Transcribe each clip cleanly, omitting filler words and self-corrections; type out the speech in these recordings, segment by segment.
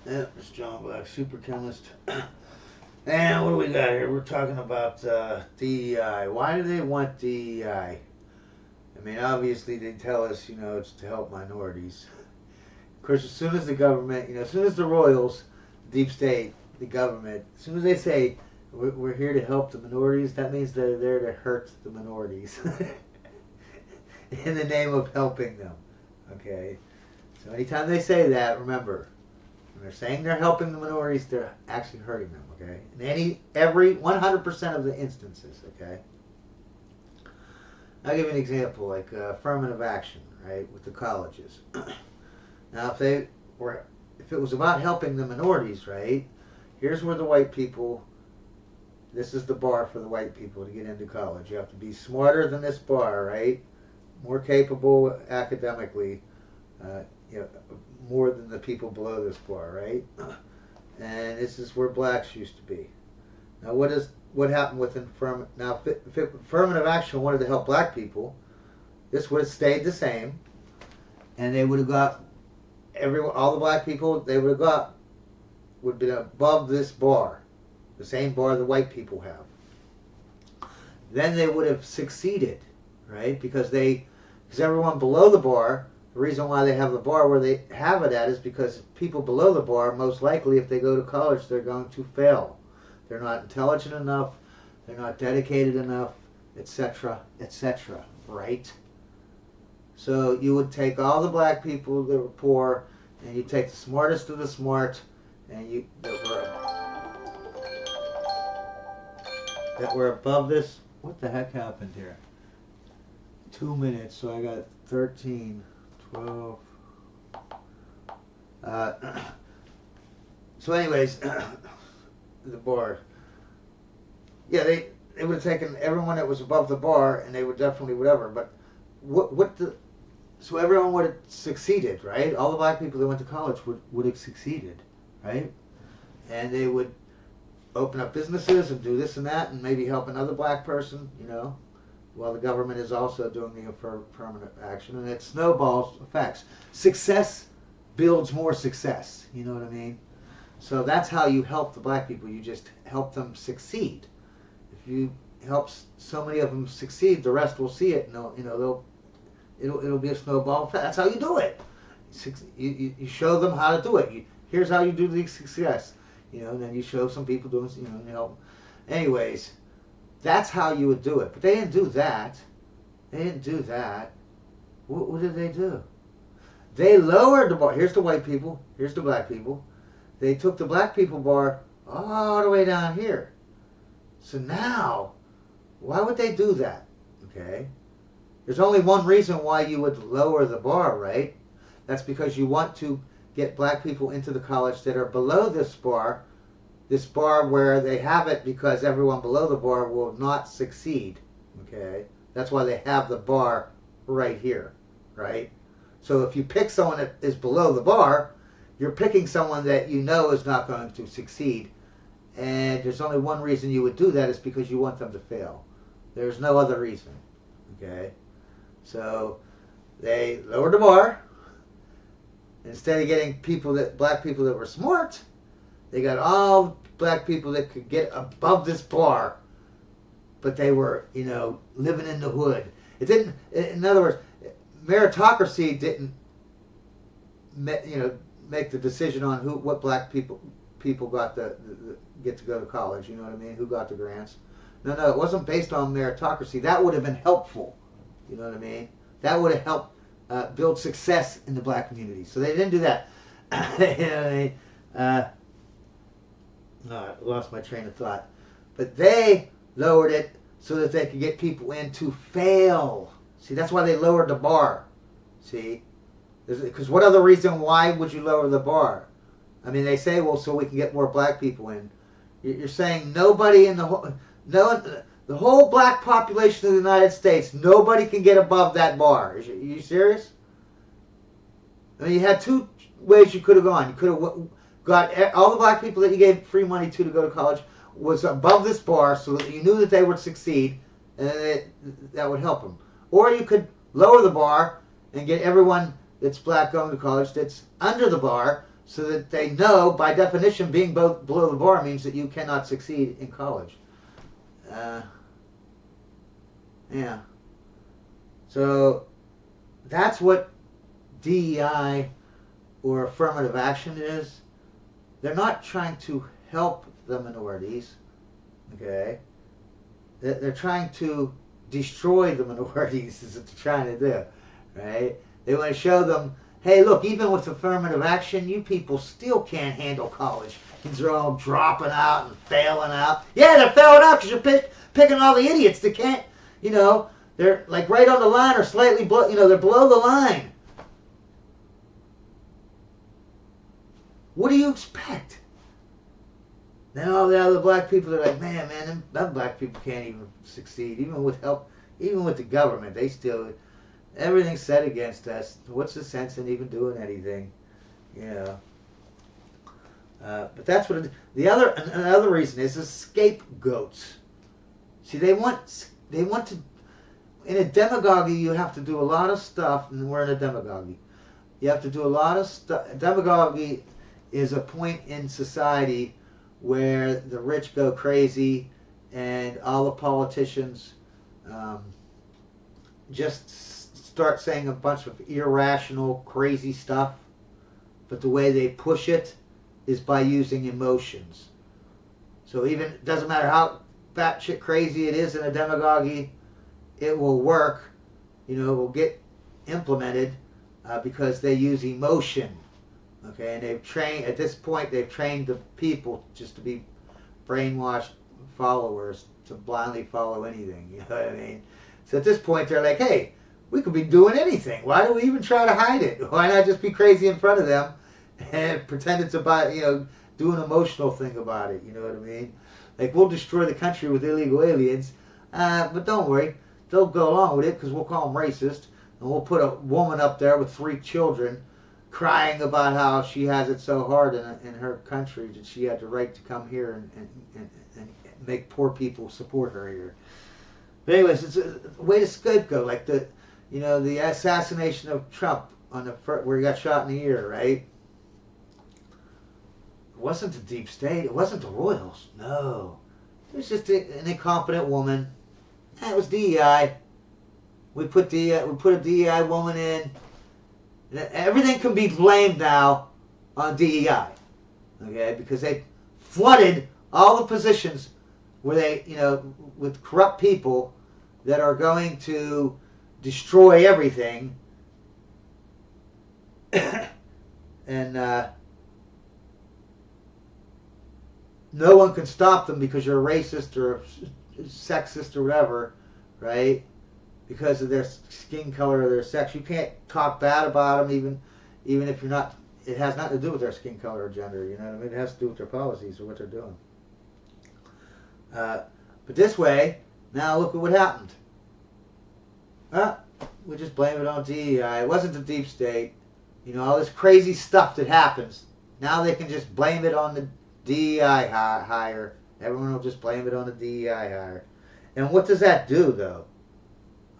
Yep, it's John Black, super chemist. And what do we got here? We're talking about DEI. Why do they want DEI? I mean, obviously they tell us, it's to help minorities. Of course, as soon as the government, as soon as the royals, deep state, the government, as soon as they say we're here to help the minorities, that means they're there to hurt the minorities in the name of helping them. Okay, so anytime they say that, remember, when they're saying they're helping the minorities, they're actually hurting them. Okay, in every 100% of the instances. Okay, I'll give you an example, like affirmative action, right, with the colleges. Now, if it was about helping the minorities, right? Here's where the white people. This is the bar for the white people to get into college. You have to be smarter than this bar, right? More capable academically, uh, you know, more than the people below this bar, right? And this is where blacks used to be. Now, what happened with if affirmative action wanted to help black people, this would have stayed the same, and they would have got all the black people they would have got would be above this bar, the same bar the white people have. Then they would have succeeded, right? Because everyone below the bar, the reason why they have the bar where they have it at is because people below the bar, most likely, if they go to college, they're going to fail. They're not intelligent enough, they're not dedicated enough, etc., etc., right? So you would take all the black people that were poor, and you take the smartest of the smart, and that were above this. What the heck happened here? 2 minutes, so I got 13, 12. Uh, so anyways, the bar. Yeah, they would have taken everyone that was above the bar, and they would definitely whatever. But so everyone would have succeeded, right? All the black people that went to college would have succeeded, right? And they would open up businesses and do this and that, and maybe help another black person, while the government is also doing the affirmative action, and it snowballs effects. Success builds more success. You know what I mean? So that's how you help the black people. You just help them succeed. If you help so many of them succeed, the rest will see it, and it'll be a snowball effect. That's how you do it. You show them how to do it. Here's how you do the success. And then you show some people doing, and you help them. Anyways, that's how you would do it. But they didn't do that. What did they do? They lowered the bar. Here's the white people. Here's the black people. They took the black people bar all the way down here. So now, why would they do that? Okay? There's only one reason why you would lower the bar, right? That's because you want to get black people into the college that are below this bar where they have it because everyone below the bar will not succeed. Okay? That's why they have the bar right here, right? So if you pick someone that is below the bar, you're picking someone that you know is not going to succeed. And there's only one reason you would do that is because you want them to fail. There's no other reason. Okay? So they lowered the bar. Instead of getting black people that were smart, they got all black people that could get above this bar, but they were, living in the hood. It didn't. In other words, meritocracy didn't, make the decision on what black people got get to go to college. You know what I mean? Who got the grants? No, it wasn't based on meritocracy. That would have been helpful. You know what I mean? That would have helped build success in the black community. So they didn't do that. No, I lost my train of thought. But they lowered it so that they could get people in to fail. See, that's why they lowered the bar. See? Because what other reason why would you lower the bar? I mean, they say, well, so we can get more black people in. You're saying nobody in the whole black population of the United States, nobody can get above that bar. Are you serious? I mean, you had two ways you could have gone. You could have got all the black people that you gave free money to go to college was above this bar so that you knew that they would succeed, and that would help them. Or you could lower the bar and get everyone that's black going to college that's under the bar so that they know, by definition, being below the bar means that you cannot succeed in college. Yeah. So that's what DEI or affirmative action is. They're not trying to help the minorities, okay? They're trying to destroy the minorities is what they're trying to do, right? They want to show them, hey, look, even with affirmative action, you people still can't handle college. They're all dropping out and failing out. Yeah, they're failing out because you're picking all the idiots that can't, they're like right on the line or slightly below, they're below the line. What do you expect? Then all the other black people are like, man, them black people can't even succeed, even with help, even with the government. They still, everything's set against us. What's the sense in even doing anything? But that's what another reason is scapegoats. See, they want to. In a demagogy, you have to do a lot of stuff, and we're in a demagogy. You have to do a lot of stuff. Demagogy is a point in society where the rich go crazy and all the politicians just start saying a bunch of irrational, crazy stuff. But the way they push it is by using emotions. So even, it doesn't matter how batshit crazy it is in a demagogy, it will work, it will get implemented because they use emotion. Okay, and at this point, they've trained the people just to be brainwashed followers to blindly follow anything, you know what I mean? So at this point, they're like, hey, we could be doing anything. Why do we even try to hide it? Why not just be crazy in front of them and pretend it's about, do an emotional thing about it, you know what I mean? Like, we'll destroy the country with illegal aliens, but don't worry, they'll go along with it because we'll call them racist, and we'll put a woman up there with 3 children crying about how she has it so hard in her country that she had the right to come here and make poor people support her here. But anyways, it's a way to scapegoat, like the assassination of Trump where he got shot in the ear, right? It wasn't the deep state. It wasn't the royals. No, it was just an incompetent woman. It was DEI. We put a DEI woman in. Everything can be blamed now on DEI, okay? Because they flooded all the positions where they, with corrupt people that are going to destroy everything, and no one can stop them because you're a racist or sexist or whatever, right? Because of their skin color or their sex. You can't talk bad about them even if you're not, it has nothing to do with their skin color or gender, you know what I mean? It has to do with their policies or what they're doing. But this way, now look at what happened. We just blame it on DEI. It wasn't the deep state. All this crazy stuff that happens. Now they can just blame it on the DEI hire. Everyone will just blame it on the DEI hire. And what does that do, though?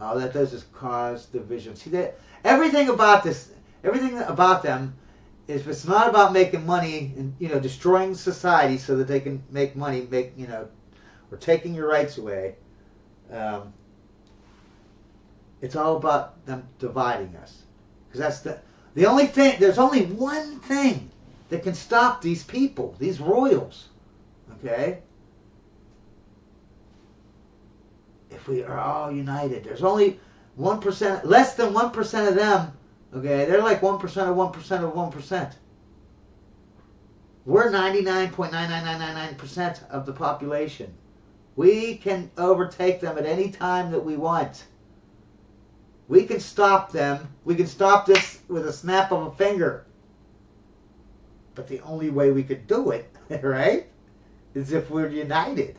All that does is cause division. See, everything about them is, if it's not about making money and destroying society so that they can make money, or taking your rights away. It's all about them dividing us, because that's the only thing. There's only one thing that can stop these people, these royals. Okay. If we are all united, there's only 1%, less than 1% of them. Okay, they're like 1% of 1% of 1%. We're 99.99999% of the population. We can overtake them at any time that we want. We can stop them. We can stop this with a snap of a finger. But the only way we could do it, right, is if we're united.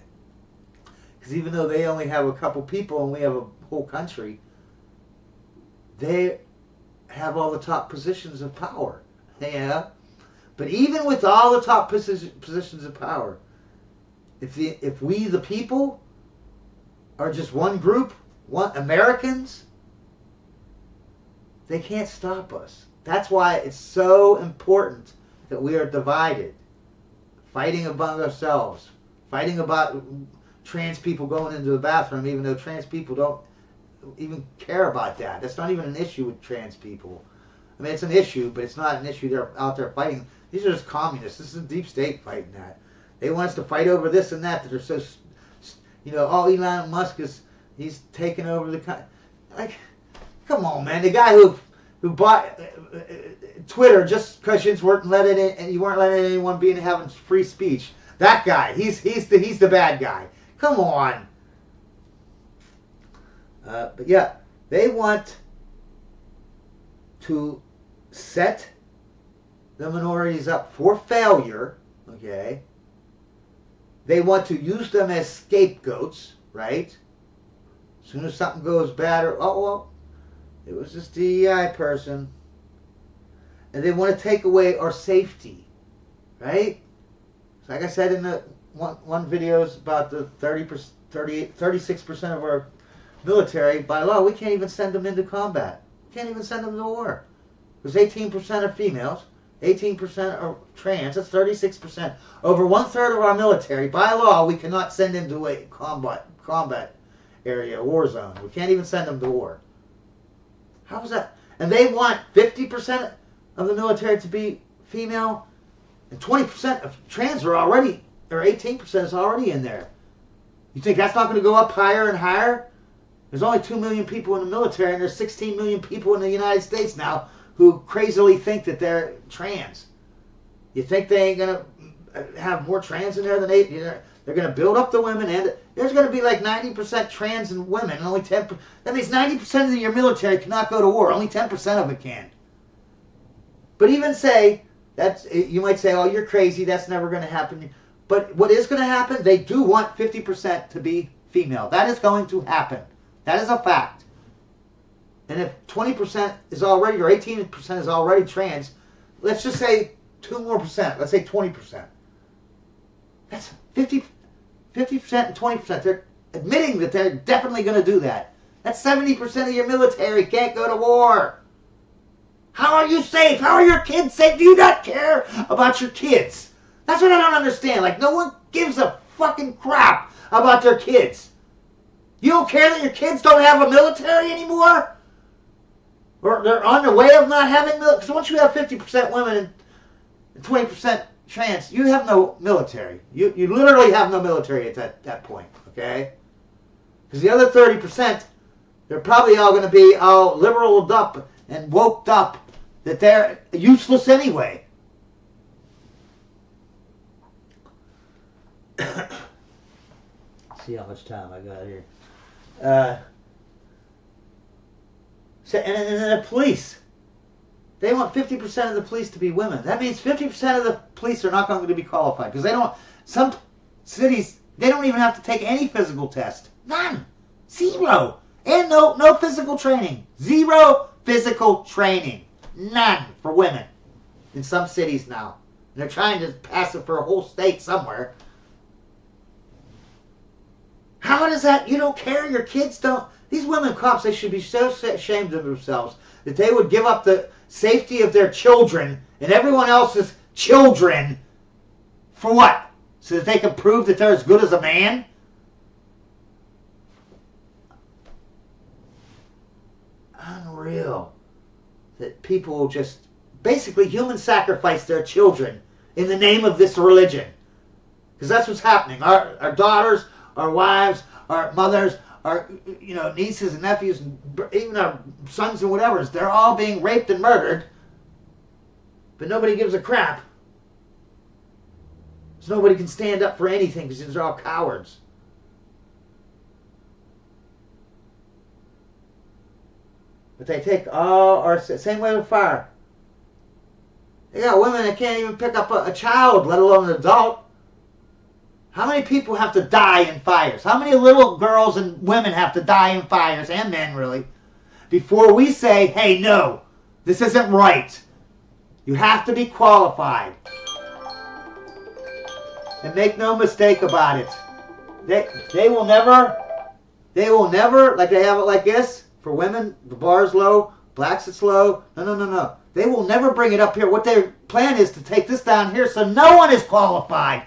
Because even though they only have a couple people and we have a whole country, they have all the top positions of power. Yeah. But even with all the top positions of power, if we the people are just one group, Americans, they can't stop us. That's why it's so important that we are divided, fighting among ourselves, fighting about trans people going into the bathroom, even though trans people don't even care about that. That's not even an issue with trans people. I mean, it's an issue, but it's not an issue they're out there fighting. These are just communists. This is a deep state fighting that. They want us to fight over this and that are so, oh, Elon Musk he's taking over the, like, come on, man. The guy who bought Twitter just because you weren't letting anyone be having free speech. That guy, he's the bad guy. Come on. But yeah, they want to set the minorities up for failure. Okay. They want to use them as scapegoats, right? As soon as something goes bad, or it was this DEI person. And they want to take away our safety, right? Like I said in the one videos about the 36% of our military, by law, we can't even send them into combat. We can't even send them to war. Because 18% are females, 18% are trans, that's 36%. Over 1/3 of our military, by law, we cannot send into a combat area, war zone. We can't even send them to war. How is that? And they want 50% of the military to be female, and 20% of trans are already, or 18% is already in there. You think that's not going to go up higher and higher? There's only 2 million people in the military, and there's 16 million people in the United States now who crazily think that they're trans. You think they ain't going to have more trans in there than they're going to build up the women, and there's going to be like 90% trans and women, and only 10%. That means 90% of your military cannot go to war. Only 10% of it can. But even say, you might say, oh, you're crazy, that's never going to happen. But what is going to happen, they do want 50% to be female. That is going to happen. That is a fact. And if 20% is already, or 18% is already trans, let's just say 2 more percent. Let's say 20%. That's 50% and 20%. They're admitting that they're definitely going to do that. That's 70% of your military can't go to war. How are you safe? How are your kids safe? Do you not care about your kids? That's what I don't understand. Like, no one gives a fucking crap about their kids. You don't care that your kids don't have a military anymore? Or they're on the way of not having military? Because once you have 50% women and 20% trans, you have no military. You literally have no military at that point, okay? Because the other 30%, they're probably all going to be all liberaled up and woked up that they're useless anyway. See how much time I got here. And then the police. They want 50% of the police to be women. That means 50% of the police are not going to be qualified. Because they don't, some cities, they don't even have to take any physical test. None. Zero. And no physical training. Zero physical training. None for women. In some cities now. And they're trying to pass it for a whole state somewhere. How does that, you don't care, your kids don't, these women cops, they should be so ashamed of themselves that they would give up the safety of their children and everyone else's children for what? So that they can prove that they're as good as a man? Unreal. That people will just basically human sacrifice their children in the name of this religion. Because that's what's happening. Our daughters, our wives, our mothers, our nieces and nephews, and even our sons and whatever, they're all being raped and murdered, but nobody gives a crap. So nobody can stand up for anything because they're all cowards. But they take all our, same way with fire. They got women that can't even pick up a child, let alone an adult. How many people have to die in fires? How many little girls and women have to die in fires, and men really, before we say, hey, no, this isn't right. You have to be qualified. And make no mistake about it. They will never, like they have it like this, for women, the bar's low, blacks it's low. No. They will never bring it up here. What they're plan is to take this down here so no one is qualified.